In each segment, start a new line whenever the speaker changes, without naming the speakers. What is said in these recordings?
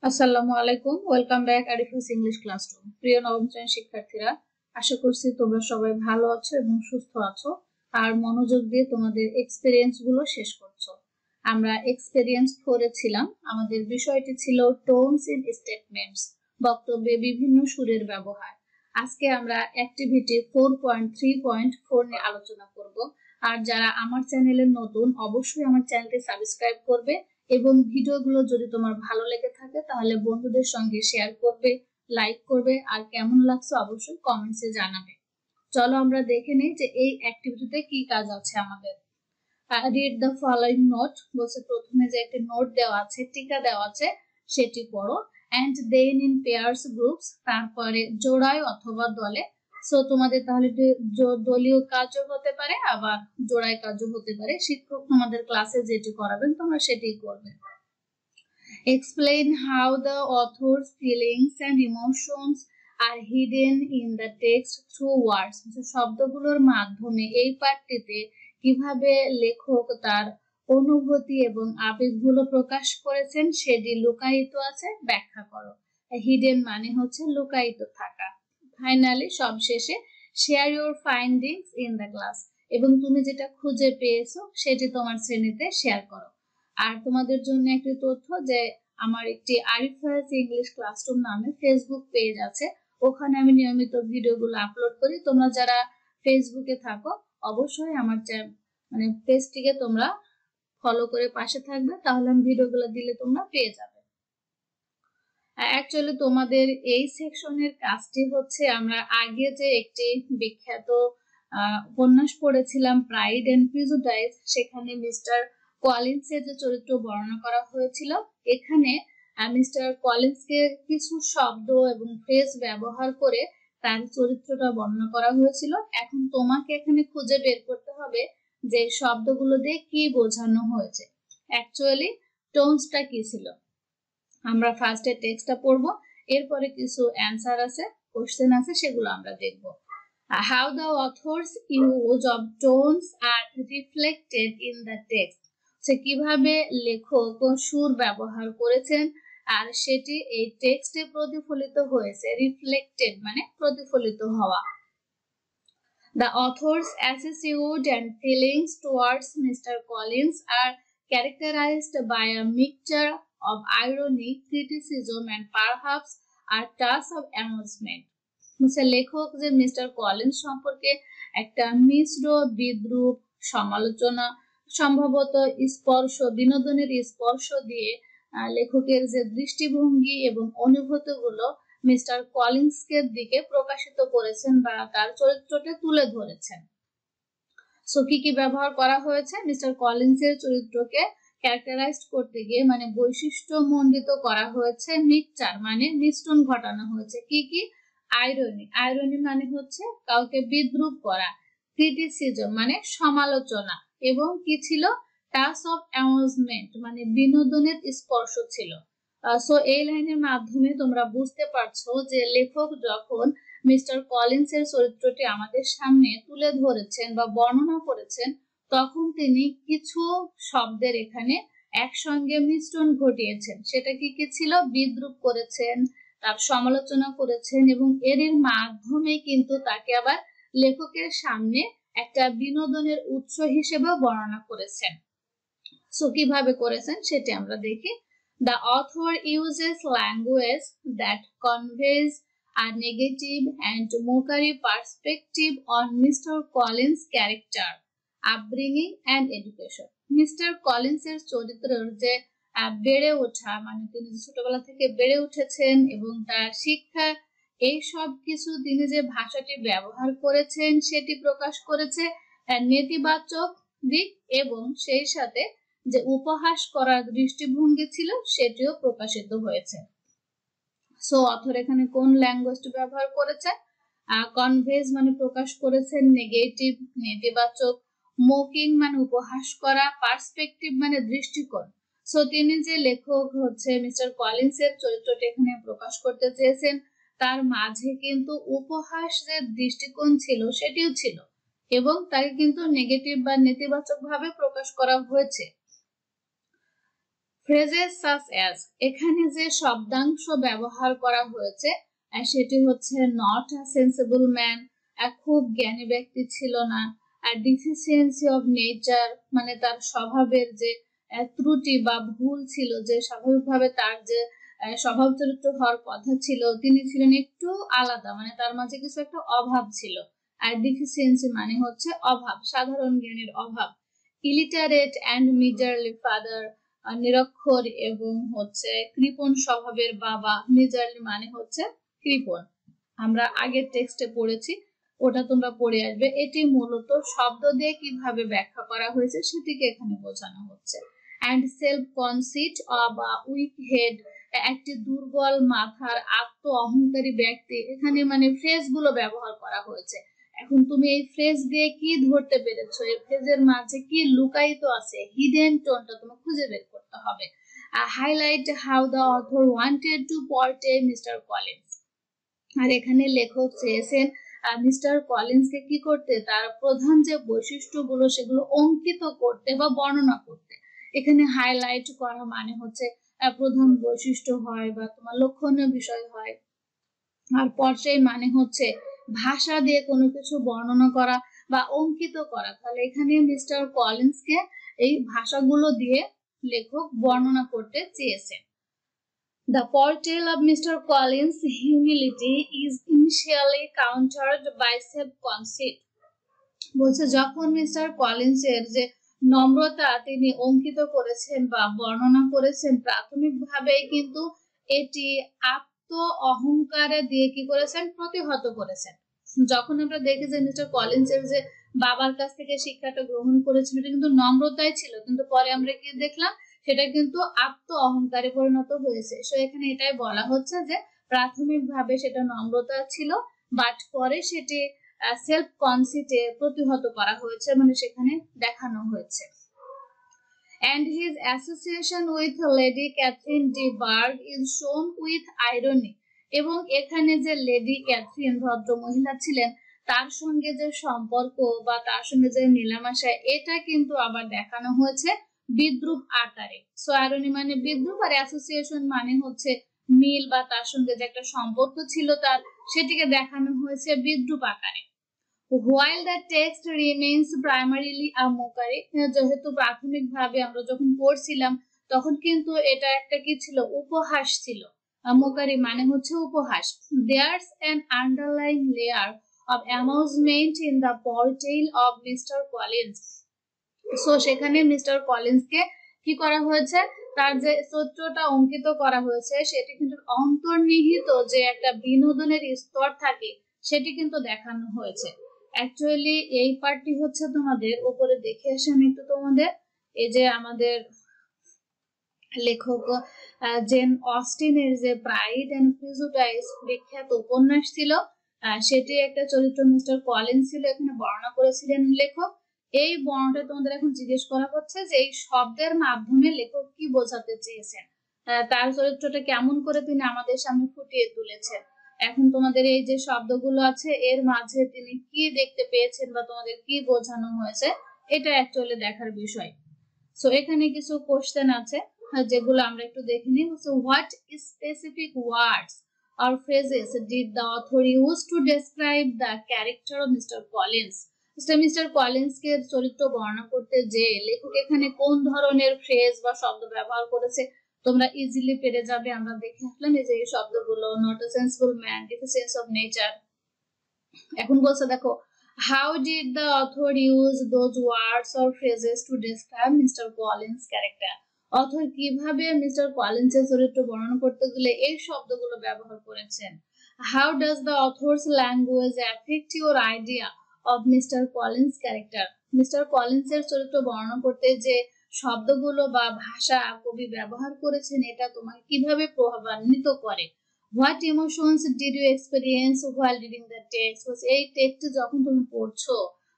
আসসালামু আলাইকুম, welcome back Arifa's English classroom. প্রিয় নবম শ্রেণীর শিক্ষার্থীরা, আশা করছি তোমরা সবাই ভালো আছো এবং সুস্থ আছো আর মনোযোগ দিয়ে তোমাদের এক্সপেরিয়েন্স গুলো শেষ করছো। আমরা এক্সপেরিয়েন্স 4 এ ছিলাম। আমাদের বিষয়টি ছিল টোনস ইন স্টেটমেন্টস, বক্তব্যে বিভিন্ন সুরের ব্যবহার। আজকে আমরা অ্যাক্টিভিটি 4.3.4 নিয়ে আলোচনা করব। আর যারা আমার চ্যানেলে নতুন, অবশ্যই আমার চ্যানেলটি সাবস্ক্রাইব করবে এবং ভিডিওগুলো যদি তোমার ভালো লেগে থাকে তাহলে বন্ধুদের সঙ্গে শেয়ার করবে, লাইক করবে, আর কেমন লাগছে অবশ্যই কমেন্টসে জানাবে। চলো আমরা দেখে নিই যে এই অ্যাক্টিভিটিতে কি কাজ আছে আমাদের। রিড দ্য ফলোইং নোট বলছে, প্রথমে যে একটি নোট দেওয়া আছে, টিকা দেওয়া আছে, সেটি পড়ো। And then in pairs groups, তারপরে জোড়ায় অথবা দলে। সো তোমাদের তাহলে দলীয় কাজও হতে পারে, আবার জোড়ায় কাজও হতে পারে। শিক্ষক তোমাদের ক্লাসে যেটি করাবেন তোমরা সেটিই করবে। Explain how the author's feelings and emotions are hidden in the text through words. শব্দগুলোর মাধ্যমে এই পাঠটিতে কিভাবে লেখক তার অনুভূতি এবং আবেগগুলো প্রকাশ করেছেন সেটি লুকায়িত আছে, ব্যাখ্যা করো। হিডেন মানে হচ্ছে লুকায়িত থাকা। ফাইনালি সবশেষে share your findings in the class, এবং তুমি যেটা খুঁজে পেয়েছো সেটি তোমার শ্রেণীতে শেয়ার করো। আর তোমাদের জন্য একটি তথ্য যে আমার একটি আরিফাস ইংলিশ ক্লাসরুম নামে ফেসবুক পেজ আছে, ওখানে আমি নিয়মিত ভিডিওগুলো আপলোড করি। তোমরা যারা ফেসবুকে থাকো অবশ্যই আমার পেজটিকে তোমরা ফলো করে পাশে থাকবে, তাহলে আমি ভিডিওগুলো দিলে তোমরা পেয়ে যাবে। অ্যাকচুয়ালি তোমাদের এই সেকশনের কাজটি হচ্ছে, আমরা আগে যে একটি বিখ্যাত উপন্যাস পড়েছিলাম প্রাইড এন্ড প্রিজুডাইস, সেখানে মিস্টার কলিন্সের যে চরিত্র বর্ণনা করা হয়েছিল, এখানে মিস্টার কলিন্সকে কিছু শব্দ এবং ফ্রেজ ব্যবহার করে তার চরিত্রটা বর্ণনা করা হয়েছিল। এখন তোমাকে এখানে খুঁজে বের করতে হবে যে শব্দগুলো দিয়ে কি বোঝানো হয়েছে, অ্যাকচুয়ালি টোনসটা কি ছিল। আমরা ফার্স্টে টেক্সটটা পড়বো, এরপরে কিছু অ্যান্সার আছে, কোশ্চেন আছে, সেগুলো আমরা দেখব। How the author's use of tones are reflected in the text, সে কিভাবে লেখক সুর ব্যবহার করেছেন আর সেটি এই টেক্সটে প্রতিফলিত হয়েছে। রিফ্লেক্টেড মানে প্রতিফলিত হওয়া। The author's attitude and feelings towards Mr. Collins are characterized by a mixture of irony, criticism, and perhaps a touch of amusement. লেখক যে মিস্টার কলিন্স সম্পর্কে একটা মিশ্র বিদ্রূপ, সমালোচনা, সম্ভবত স্পর্শ, বিনোদনের স্পর্শ দিয়ে লেখকের যে দৃষ্টিভঙ্গি এবং অনুভূতিগুলো মিস্টার কলিন্সকে দিকে প্রকাশিত করেছেন বা তার চরিত্রটা তুলে ধরেছেন। সো কি কি ব্যবহার করা হয়েছে? মিস্টার কলিন্সের চরিত্রকে ক্যারেক্টারাইজ করতে গিয়ে মানে বৈশিষ্ট্যমণ্ডিত করা হয়েছে, মিক্সচার মানে মিশ্রণ ঘটানো হয়েছে। কি কি? আইরনি, আইরনি মানে হচ্ছে কাউকে বিদ্রূপ করা। ক্রিটিসিজম মানে সমালোচনা, এবং কি ছিল? টাচ অফ অ্যামিউজমেন্ট মানে বিনোদনের স্পর্শ ছিল। সো এই লাইনের মাধ্যমে তোমরা বুঝতে পারছো যে লেখক যখন মিস্টার কলিন্সের চরিত্রটি আমাদের সামনে তুলে ধরেছেন বা বর্ণনা করেছেন, তখন তিনি কিছু শব্দের এখানে একসঙ্গে মিশ্রণ ঘটিয়েছেন। সেটা কি কি ছিল? বিদ্রূপ করেছেন, তার সমালোচনা করেছেন, এবং এর মাধ্যমে কিন্তু তাকে আবার লেখকের সামনে একটা বিনোদনের উৎস হিসেবে বর্ণনা করেছেন। সো কিভাবে করেছেন সেটি আমরা দেখি। The author uses language that conveys a negative and mockery perspective on Mr. Collins' character, upbringing and education. Mr. Collins এর চরিত্রের যে বেড়ে ওঠা, মানে তিনি ছোটবেলা থেকে বেড়ে উঠেছেন এবং তার শিক্ষা, এই সব কিছু তিনি যে ভাষাটি ব্যবহার করেছেন সেটি প্রকাশ করেছে নেতিবাচক দিক, এবং সেই সাথে যে উপহাস করার দৃষ্টিভঙ্গি ছিল সেটিও প্রকাশিত হয়েছে। সো অথর এখানে কোন ল্যাঙ্গুয়েজটি ব্যবহার করেছে? কনভেজ মানে প্রকাশ করেছেন, নেগেটিভ নেতিবাচক, মোকিং মানে উপহাস করা, পার্সপেক্টিভ মানে দৃষ্টিকোণ। সো তিনি যে লেখক হচ্ছে মিস্টার কলিন্স এর চরিত্রটি এখানে প্রকাশ করতে চেয়েছেন, তার মাঝে কিন্তু উপহাস যে দৃষ্টিকোণ ছিল সেটিও ছিল, এবং তাকে কিন্তু নেগেটিভ বা নেতিবাচক ভাবে প্রকাশ করা হয়েছে। ফ্রেজেস সাচ অ্যাজ, এখানে যে শব্দাংশ ব্যবহার করা হয়েছে সেটি হচ্ছে নট আ সেন্সিবল ম্যান, খুব জ্ঞানী ব্যক্তি ছিল না, আর ডিফিসিয়েন্সি অফ নেচার মানে তার স্বভাবের যে ত্রুটি বা ভুল ছিল, যে স্বাভাবিকভাবে তার যে স্বভাব চরিত্র হওয়ার কথা ছিল তিনি ছিলেন একটু আলাদা, মানে তার মাঝে কিছু একটা অভাব ছিল। আর ডিফিসিয়েন্সি মানে হচ্ছে অভাব, সাধারণ জ্ঞানের অভাব। ইলিটারেট অ্যান্ড মিজারলি ফাদার, নিরক্ষর এবং হচ্ছে কৃপণ স্বভাবের বাবা। মিজারলি মানে হচ্ছে কৃপণ, আমরা আগের টেক্সটে পড়েছি, ওটা তোমরা পড়ে আসবে। এটি মূলত শব্দ দিয়ে কিভাবে ব্যাখ্যা করা হয়েছে সেটিকে এখানে বোঝানো হচ্ছে। অ্যান্ড সেলফ কনসিট বা উইক হেড, একটি দুর্বল মাথার আত্ম অহংকারী ব্যক্তি। এখানে মানে ফ্রেজ গুলো ব্যবহার করা হয়েছে। এখন তুমি এই ফ্রেজ দিয়ে কি ধরতে পেরেছো, এই ফ্রেজের মাঝে কি লুকায়িত আছে, হিডেন টোনটা তোমাকে খুঁজে বের করতে হবে। Highlight how the author wanted to portray mister Collins, আর এখানে লেখক চেয়েছেন মিস্টার কলিন্সকে কি করতে, তার প্রধান যে বৈশিষ্ট্যগুলো সেগুলো অঙ্কিত করতে বা বর্ণনা করতে। এখানে হাইলাইট করা মানে হচ্ছে প্রধান বৈশিষ্ট্য হয় বা তোমার লক্ষণীয় বিষয় হয়, আর পর্যায় মানে হচ্ছে ভাষা দিয়ে কোনো কিছু বর্ণনা করা বা অঙ্কিত করা। তাহলে এখানে মিস্টার কলিন্সকে এই ভাষাগুলো দিয়ে লেখক বর্ণনা করতে চেয়েছেন। The portrayal of Mr. Collins' humility is initially countered by self-conceit. বলছে যখন মিস্টার কলিন্সের যে নম্রতা তিনি অঙ্কিত করেছেন বা বর্ণনা করেছেন, প্রাথমিকভাবে কিন্তু এটি আত্ম অহংকারে দিয়ে কি করেছেন, প্রতিহত করেছেন। যখন আমরা দেখি যে মিস্টার কলিন্সের যে বাবার কাছ থেকে শিক্ষাটা গ্রহণ করেছিল এটা কিন্তু নম্রতাই ছিল, কিন্তু পরে আমরা কি দেখলাম সেটা কিন্তু আত্ম অহংকারে পরিণত হয়েছে। সো এখানে এটাই বলা হচ্ছে যে প্রাথমিকভাবে সেটা নম্রতা ছিল, বাট পরে সেটি সেলফ কনসিটে প্রতিহত করা হয়েছে, মানে সেখানে দেখানো হয়েছে। And his association with Lady Catherine de Bourgh is shown with irony. এবং এখানে যে লেডি ক্যাথরিন ভদ্র মহিলা ছিলেন তার সঙ্গে যে সম্পর্ক বা তার সঙ্গে যে মেলামেশা, এটা কিন্তু আবার দেখানো হয়েছে বিদ্রূপ আকারে। সো আইরনি মানে বিদ্রূপ, আর অ্যাসোসিয়েশন মানে হচ্ছে মিল বা তার সঙ্গে যে একটা সম্পর্ক ছিল তার, সেটিকে দেখানো হয়েছে বিদ্রূপ আকারে। While the text remains primarily a mockery, যেহেতু প্রাথমিকভাবে আমরা যখন পড়ছিলাম তখন কিন্তু এটা একটা কি ছিল, উপহাস ছিল। মোকারি মানে হচ্ছে উপহাস। There's an underlying layer of amusement in the portrayal of Mr. Collins. So সেখানে মিস্টার কলিন্সকে কি করা হয়েছে, তার যে চরিত্রটা অঙ্কিত করা হয়েছে সেটি কিন্তু অন্তর্নিহিত যে একটা বিনোদনের স্তর থাকে সেটি কিন্তু দেখানো হয়েছে। অ্যাকচুয়ালি এই পার্টটি হচ্ছে তোমাদের উপরে দেখে আসে আমি একটু তোমাদের, এই যে আমাদের লেখক জেন অস্টিনের যে প্রাইড এন্ড প্রিজুডাইস বিখ্যাত উপন্যাস ছিল, সেটি একটা চরিত্র মিস্টার কলিন্স ছিল, এখানে বর্ণনা করেছিলেন লেখক। এই বর্ণনাটা তোমাদের এখন জিজ্ঞেস করা হচ্ছে যে এই শব্দের মাধ্যমে লেখক কি বোঝাতে চেয়েছেন, তার চরিত্রটা কেমন করে তিনি আমাদের সামনে ফুটিয়ে তুলেছেন। এখন তোমাদের এই যে শব্দগুলো আছে এর মাঝে তিনি কি দেখতে পেয়েছেন বা তোমাদের কি বোঝানো হয়েছে, এটা অ্যাকচুয়ালি দেখার বিষয়। সো এখানে কিছু কোশ্চেন আছে যেগুলো আমরা একটু দেখে নিই। So what specific words or phrases did the author use to describe the character of Mr. Collins? Mister কলিন্সকে চরিত্র বর্ণনা করতে যে লেখক এখানে কোন ধরনের ফ্রেজ বা শব্দ ব্যবহার করেছে তোমরা ইজিলি পেরে যাবে। আমরা দেখে আসলাম এই যে এই শব্দগুলো, not a sensible man, ডিফিসিয়েন্স of nature. এখন বলছে দেখো, how did the author use those words or phrases to describe Mr. Collins' character? Author কিভাবে মিস্টার কলিন্সের চরিত্র বর্ণনা করতে গেলে এই শব্দগুলো ব্যবহার করেছেন। How does the author's language affect your idea of Mr. Collins' character? Mister কলিন্সের চরিত্র বর্ণনা করতে যে শব্দগুলো বা ভাষা কবি ব্যবহার করেছেন এটা তোমাকে কিভাবে প্রভাবান্বিত করে। What emotions did you experience while reading the text? এই টেক্সট যখন তুমি পড়ছো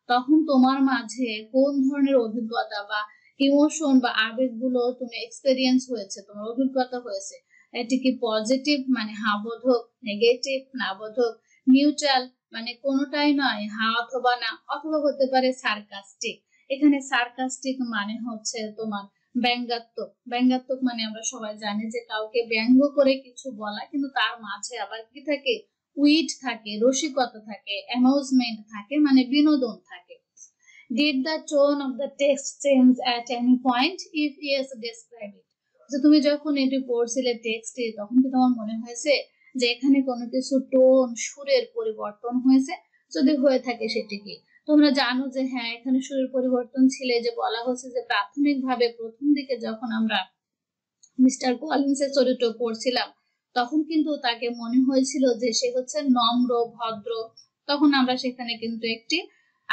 তখন তোমার মাঝে কোন ধরনের অভিজ্ঞতা বা ইমোশন বা আবেগগুলো তুমি এক্সপেরিয়েন্স হয়েছে, তোমার অভিজ্ঞতা হয়েছে। এটি কি পজিটিভ মানে হ্যাঁ বোধক, নেগেটিভ না বোধক, নিউট্রাল মানে কোনোটাই নয় হ্যাঁ অথবা না, অথবা হতে পারে সার্কাস্টিক। এখানে সার্কাস্টিক মানে হচ্ছে তোমার ব্যঙ্গাত্মক। ব্যঙ্গাত্মক মানে আমরা সবাই জানি যে কাউকে ব্যঙ্গ করে কিছু বলা, কিন্তু তার মাঝে আবার কি থাকে, উইট থাকে, রসিকতা থাকে, অ্যামিউজমেন্ট থাকে, মানে বিনোদন থাকে। Did the tone of the text change at any point? If yes, describe it. যে তুমি যখন এটি পড়ছিলে টেক্সটে, তখন কি তোমার মনে হয়েছে যে এখানে কোনো কিছু টোন, সুরের পরিবর্তন হয়েছে? যদি হয়ে থাকে সেটি কি? তোমরা জানো যে হ্যাঁ, এখানে সুরের পরিবর্তন ছিল, যে বলা হচ্ছে যে প্রাথমিকভাবে প্রথম দিকে যখন আমরা মিস্টার কলিন্সের চরিত্র পড়ছিলাম, তখন কিন্তু তাকে মনে হয়েছিল যে সে হচ্ছে নম্র, ভদ্র। তখন আমরা সেখানে কিন্তু একটি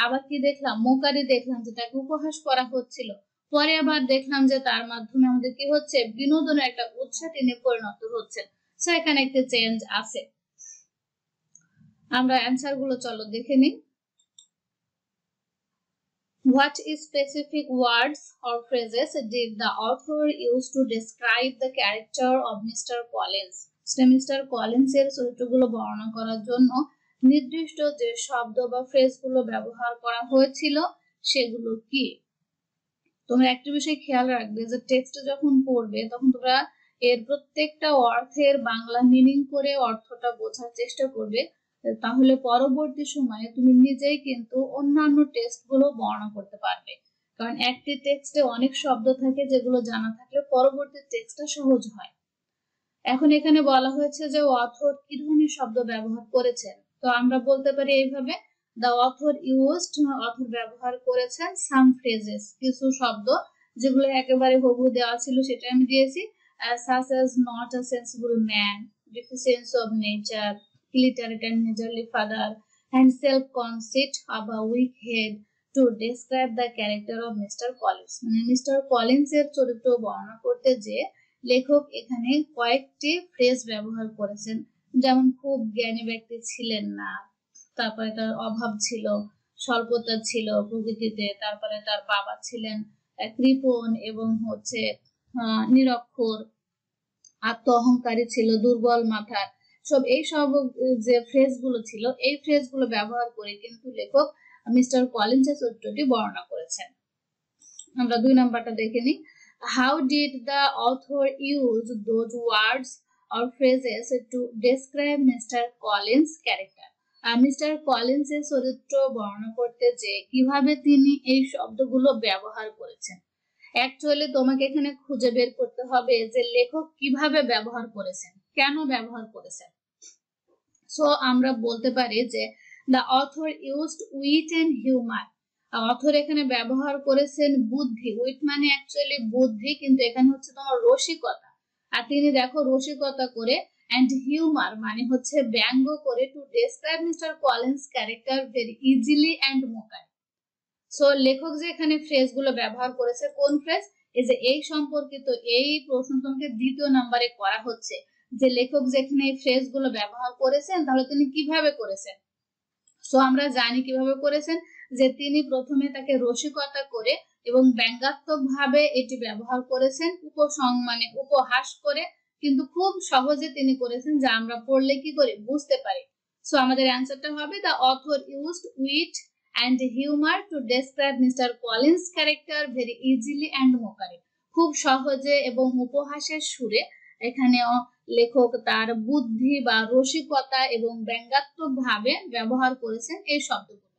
আবার কি দেখলাম, মোকারি দেখলাম, যে তাকে উপহাস করা হচ্ছিল। পরে আবার দেখলাম যে তার মাধ্যমে আমাদের কি হচ্ছে, বিনোদনের একটা উৎসে তিনি পরিণত হচ্ছেন। সো এখানে একটা চেঞ্জ আছে। আমরা অ্যান্সার গুলো চলো দেখে নিই। What specific words or phrases did the author use to describe the character of Mr. Collins? Mister Collins এর চরিত্রগুলো বর্ণনা করার জন্য নির্দিষ্ট যে শব্দ বা ফ্রেজগুলো ব্যবহার করা হয়েছিল সেগুলো কি? তোমরা একটা বিষয় খেয়াল রাখবে যে টেক্সট যখন পড়বে তখন তোমরা এর প্রত্যেকটা অর্থের বাংলা মিনিং করে অর্থটা বোঝার চেষ্টা করবে, তাহলে পরবর্তী সময়ে তুমি নিজেই কিন্তু অন্যান্য টেক্সটগুলো বর্ণনা করতে পারবে। কারণ একটি টেক্সটে অনেক শব্দ থাকে যেগুলো জানা থাকলে পরবর্তী টেক্সটটা সহজ হয়। এখন এখানে বলা হয়েছে যে অথর কি ধরনের শব্দ ব্যবহার করেছেন, তো আমরা বলতে পারি এইভাবে, দ্য অথর ইউজড, অথর ব্যবহার করেছেন সাম ফ্রেজেস, কিছু শব্দ যেগুলো একেবারে হুবহু দেওয়া ছিল সেটা আমি দিয়েছি, such as not a sensible man, deficiency of nature, illiterate and miserly father, and self-conceit of a weak head to describe the character of Mr. Collins। মানে মিস্টার কলিন্স এর চরিত্র বর্ণনা করতে যে লেখক এখানে কয়েকটি ফ্রেজ ব্যবহার করেছেন, যেমন খুব জ্ঞানী ব্যক্তি ছিলেন না, তারপরে তার অভাব ছিল, স্বল্পতা ছিল প্রকৃতিতে, তারপরে তার বাবা ছিলেন কৃপণ এবং হচ্ছে নিরক্ষর, আত্ম অহংকারী ছিল, দুর্বল মাথার, এই সব যে ফ্রেজগুলো ছিল, এই ফ্রেজগুলো ব্যবহার করে কিন্তু লেখক মিস্টার কলিন্সের চরিত্রটি বর্ণনা করেছেন। আমরা 2 নাম্বারটা দেখে নিই। How did the author use those words or phrases to describe Mr. Collins' character? Mister Collins এর চরিত্র বর্ণনা করতে যে কিভাবে তিনি এই শব্দগুলো ব্যবহার করেছেন। অ্যাকচুয়ালি তোমাকে এখানে খুঁজে বের করতে হবে যে লেখক কিভাবে ব্যবহার করেছেন, কেন ব্যবহার করেছেন। সো আমরা বলতে পারি যে the author used wit and humor। Author এখানে ব্যবহার করেছেন বুদ্ধি, উইট মানে অ্যাকচুয়ালি বুদ্ধি, কিন্তু এখানে হচ্ছে তোমার রসিকতা, আর তিনি দেখো রসিকতা করে, and humor মানে হচ্ছে ব্যঙ্গ করে, to describe Mr. Collins' character very easily and mockery। So লেখক যে এখানে ফ্রেজগুলো ব্যবহার করেছে, কোন ফ্রেজ, এই যে এই সম্পর্কিত এই প্রশ্ন তোমাকে 2 নম্বরে করা হচ্ছে, যে লেখক যেখানে এই ফ্রেজগুলো ব্যবহার করেছেন তাহলে তিনি কিভাবে করেছেন। সো আমরা জানি কিভাবে করেছেন, যে তিনি প্রথমে তাকে রসিকতা করে এবং ব্যঙ্গাত্মক ভাবে এটি ব্যবহার করেছেন, মানে উপহাস করে, কিন্তু খুব সহজে তিনি করেছেন, যা আমরা পড়লে কি করে বুঝতে পারি। সো আমাদের অ্যান্সারটা হবে the author used wit and humor to describe Mr. Collins' character very easily and mockery। খুব সহজে এবং উপহাসের সুরে এখানে লেখক তার বুদ্ধি বা রসিকতা এবং ব্যঙ্গাত্মক ভাবে ব্যবহার করেছেন এই শব্দগুলো।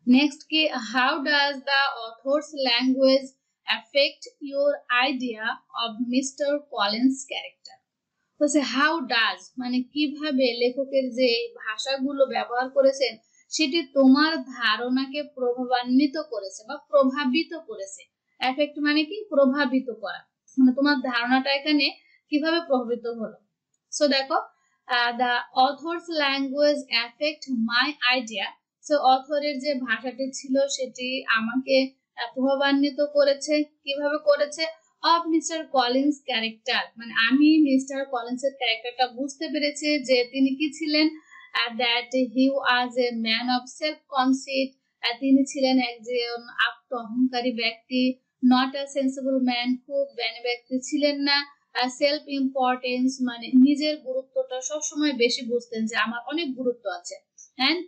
নেক্সট কি, how does the author's language affect your idea of Mr. Collins' character? বলছে how does মানে কিভাবে লেখকের যে ভাষাগুলো ব্যবহার করেছেন সেটি তোমার ধারণাকে প্রভাবান্বিত করেছে বা প্রভাবিত করেছে। এফেক্ট মানে কি, প্রভাবিত করা, মানে তোমার ধারণাটা এখানে কিভাবে প্রভাবিত হলো। সো দেখো, the author's language affect my idea। So অথরের যে ভাষাটি ছিল সেটি আমাকে প্রভাবান্বিত করেছে, কিভাবে করেছে, of Mr. Collins' character, মানে আমি মিস্টার কলিন্সের ক্যারেক্টারটা বুঝতে পেরেছি যে তিনি কি ছিলেন, that he was a man of self-conceit, তিনি ছিলেন একজন আত্ম অহংকারী ব্যক্তি, not a sensible man, খুব জ্ঞানী ব্যক্তি ছিলেন না, সেলফ ইম্পর্টেন্স মানে নিজের গুরুত্বটা সবসময় বেশি বুঝতেন, যে আমার অনেক গুরুত্ব আছে, and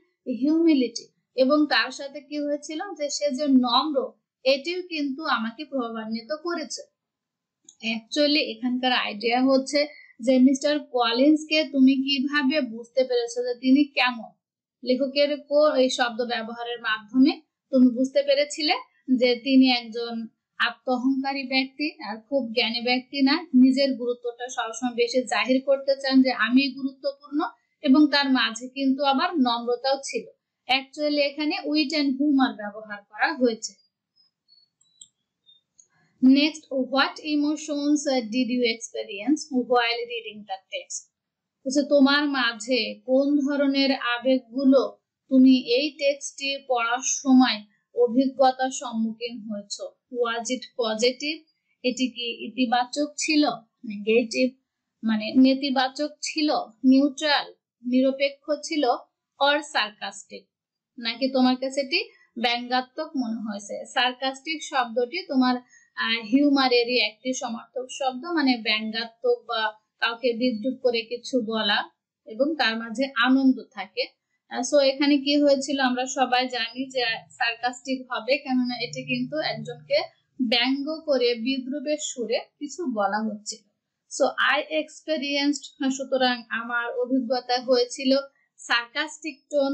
humility, এবং তার সাথে কি হয়েছিল যে সে যে নম্র এটিও কিন্তু আমাকে প্রভাবান্বিত করেছে। অ্যাকচুয়ালি এখানকার আইডিয়া হচ্ছে যে মিস্টার কলিন্সকে তুমি কিভাবে বুঝতে পেরেছো যে তিনি কেমন, লেখকের এই শব্দ ব্যবহারের মাধ্যমে তুমি বুঝতে পেরেছিলে যে তিনি একজন আত্মঅহংকারী ব্যক্তি আর খুব জ্ঞানী ব্যক্তি না, নিজের গুরুত্বটা সবসময় বেশি জাহির করতে চান যে আমি গুরুত্বপূর্ণ, এবং তার মাঝে কিন্তু আবার নম্রতাও ছিল। অ্যাকচুয়ালি এখানে উইট এন্ড হিউমার ব্যবহার করা হয়েছে। Next, what emotions did you experience while reading the text? তোমার মাঝে কোন ধরনের আবেগগুলো তুমি এই টেক্সটটি পড়ার সময় অভিজ্ঞতার সম্মুখীন হয়েছো? ওয়াজ ইট পজিটিভ, এটি কি ইতিবাচক ছিল, নেগেটিভ মানে নেতিবাচক ছিল, নিউট্রাল নিরপেক্ষ ছিল, অর সার্কাস্টিক নাকি তোমার কাছে এটি ব্যঙ্গাত্মক মনে হয়েছে? সার্কাস্টিক শব্দটি তোমার হিউমারেরই একটি সমার্থক শব্দ, মানে ব্যঙ্গাত্মক বা কাউকে বিদ্রুপ করে কিছু বলা এবং তার মাঝে আনন্দ থাকে। সো এখানে কি হয়েছিল আমরা সবাই জানি যে সার্কাস্টিক হবে, কেননা এটি কিন্তু একজনকে ব্যঙ্গ করে বিদ্রুপের সুরে কিছু বলা হচ্ছিল। সো আই এক্সপেরিয়েন্সড, সুতরাং আমার অভিজ্ঞতা হয়েছিল সার্কাস্টিক টোন,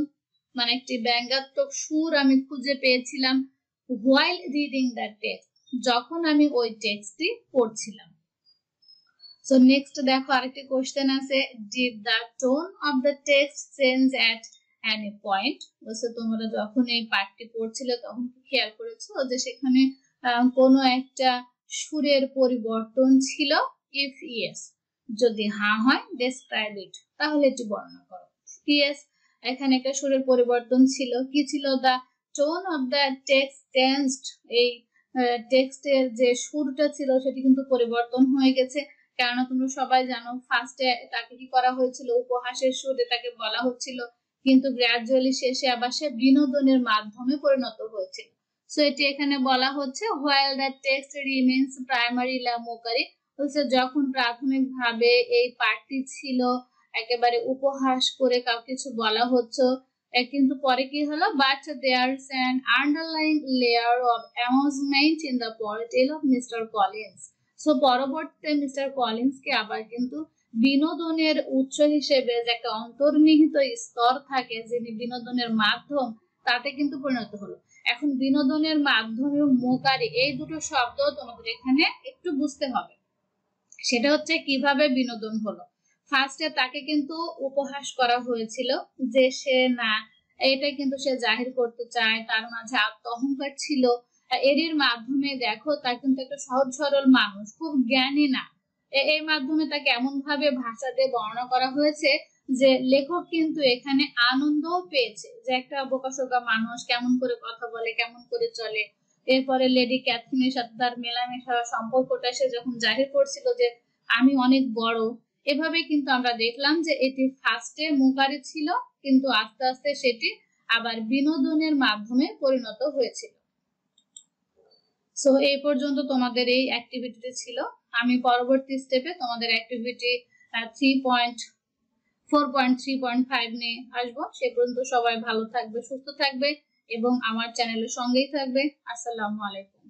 মানে একটি ব্যঙ্গাত্মক সুর আমি খুঁজে পেয়েছিলাম while reading the text, যখন আমি ওই টেক্সটটি পড়ছিলাম। সো নেক্সট দেখো আরেকটি কোশ্চেন আছে, did the tone of the text change at any point? বলছে তোমরা যখন এই পাঠটি পড়ছিলে তখন কি খেয়াল করেছো যে সেখানে কোনো একটা সুরের পরিবর্তন ছিল? if yes, যদি হ্যাঁ হয় describe it, তাহলে এটি বর্ণনা করো। yes, এখানে একটা সুরের পরিবর্তন ছিল। কি ছিল? the tone of the text changed, এই টেক্সটের যে সুরটা ছিল সেটি কিন্তু পরিবর্তন হয়ে গেছে। কেননা তোমরা সবাই জানো ফার্স্টে তাকে কি করা হয়েছিল, উপহাসের সুরে তাকে বলা হচ্ছিল, কিন্তু গ্র্যাজুয়ালি শেষে আবার সে বিনোদনের মাধ্যমে পরিণত হয়েছিল। সো এটি এখানে বলা হচ্ছে while the text remains primarily mockery, বলছে যখন প্রাথমিকভাবে এই পাঠটি ছিল একেবারে উপহাস করে কাউকে কিছু বলা হচ্ছে, কিন্তু পরে কি হলো, but there's an underlying layer of amusement in the portrayal of Mr. Collins. So পরবর্তীতে মিস্টার কলিন্সকে আবার কিন্তু বিনোদনের উৎস হিসেবে যে একটা অন্তর্নিহিত স্তর থাকে, যিনি বিনোদনের মাধ্যম, তাতে কিন্তু পরিণত হলো। এখন বিনোদনের মাধ্যমে মোকারি, এই দুটো শব্দ তোমাদের এখানে একটু বুঝতে হবে। সেটা হচ্ছে কিভাবে বিনোদন হলো। ফার্স্টে তাকে কিন্তু উপহাস করা হয়েছিল যে সে না, এটা কিন্তু সে জাহির করতে চায়, তার মাঝে আত্মঅহংকার ছিল। এর মাধ্যমে দেখো তার কিন্তু একটা সহজ সরল মানুষ, খুব জ্ঞানী না, এর মাধ্যমে তাকে এমন ভাবে ভাষা দিয়ে বর্ণনা করা হয়েছে যে লেখক কিন্তু এখানে আনন্দও পেয়েছে যে একটা বোকাশোকা মানুষ কেমন করে কথা বলে, কেমন করে চলে। এরপরে লেডি ক্যাথরিনের সাথে তার মেলামেশা সম্পর্কটা সে যখন জাহির করছিল যে আমি অনেক বড়, এভাবে কিন্তু আমরা দেখলাম যে এটি ফার্স্টে মুখারি ছিল, কিন্তু আস্তে আস্তে সেটি আবার বিনোদনের মাধ্যমে পরিণত হয়েছিল। সো এই পর্যন্ত তোমাদের এই অ্যাক্টিভিটিটি ছিল। আমি পরবর্তী স্টেপে তোমাদের অ্যাক্টিভিটি 4.3.5 নিয়ে আসবো। সে পর্যন্ত সবাই ভালো থাকবে, সুস্থ থাকবে এবং আমার চ্যানেলের সঙ্গেই থাকবে। আসসালামু আলাইকুম।